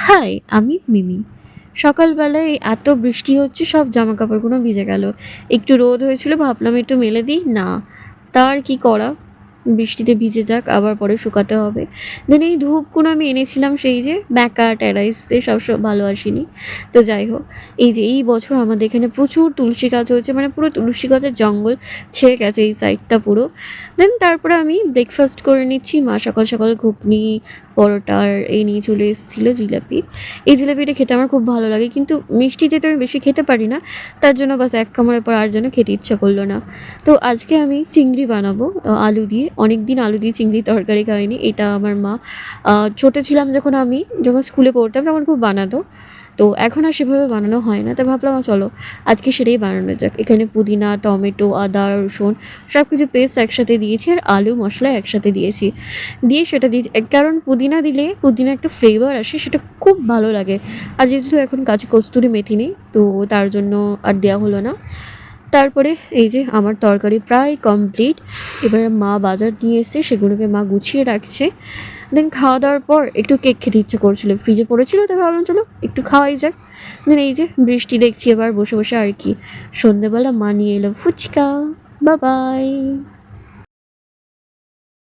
High, আমি মিমি। সকালবেলায় এত বৃষ্টি হচ্ছে, সব জামাকাপড়গুলো ভিজে গেল। একটু রোদ হয়েছিল, ভাবলাম একটু মেলে দিই, না, তার কি করা, বৃষ্টিতে ভিজে যাক, আবার পরে শুকাতে হবে। দেন এই ধূপগুলো আমি এনেছিলাম, সেই যে ব্যাকা টেরাইসে, সব ভালো আসেনি। তো যাই হোক, এই যে এই বছর আমাদের এখানে প্রচুর তুলসী গাছ হয়েছে, মানে পুরো তুলসী গাছের জঙ্গল ছেয়ে গেছে এই সাইডটা পুরো। দেন তারপরে আমি ব্রেকফাস্ট করে নিচ্ছি। মা সকাল সকাল ঘুগনি, পরোটা আর এই নিয়ে চলে এসেছিলো জিলাপি। এই জিলাপিটা খেতে আমার খুব ভালো লাগে, কিন্তু মিষ্টি যেহেতু আমি বেশি খেতে পারি না, তার জন্য বাস এক কামড়ের পর আর যেন খেতে ইচ্ছা করলো না। তো আজকে আমি চিংড়ি বানাবো আলু দিয়ে। অনেক দিন আলু দিয়ে চিংড়ি তরকারি খাইনি। এটা আমার মা ছোটো ছিলাম যখন, আমি যখন স্কুলে পড়তাম তখন খুব বানাতো। তো এখন আর সেভাবে বানানো হয় না, তাই ভাবলাম চলো আজকে সেটাই বানানো যাক। এখানে পুদিনা, টমেটো, আদা, রসুন সব কিছু পেস্ট একসাথে দিয়েছি, আর আলু মশলা একসাথে দিয়েছি। দিয়ে সেটা দিয়ে, কারণ পুদিনা দিলে পুদিনা একটা ফ্লেভার আসে, সেটা খুব ভালো লাগে। আর যেহেতু এখন কাজে কস্তুরি মেথি নেই, তো তার জন্য আর দেওয়া হলো না। তারপরে এই যে আমার তরকারি প্রায় কমপ্লিট। এবারে মা বাজার নিয়ে এসছে, সেগুলোকে মা গুছিয়ে রাখছে। দেন খাওয়া দাওয়ার পর একটু কেক খেতে ইচ্ছে করছিল, ফ্রিজে পড়েছিল, তবে ভাবলাম চলো একটু খাওয়াই যাক। দেন এই যে বৃষ্টি দেখছি এবার বসে বসে আর কি। সন্ধেবেলা মা নিয়ে এলো ফুচকা। বাবাই।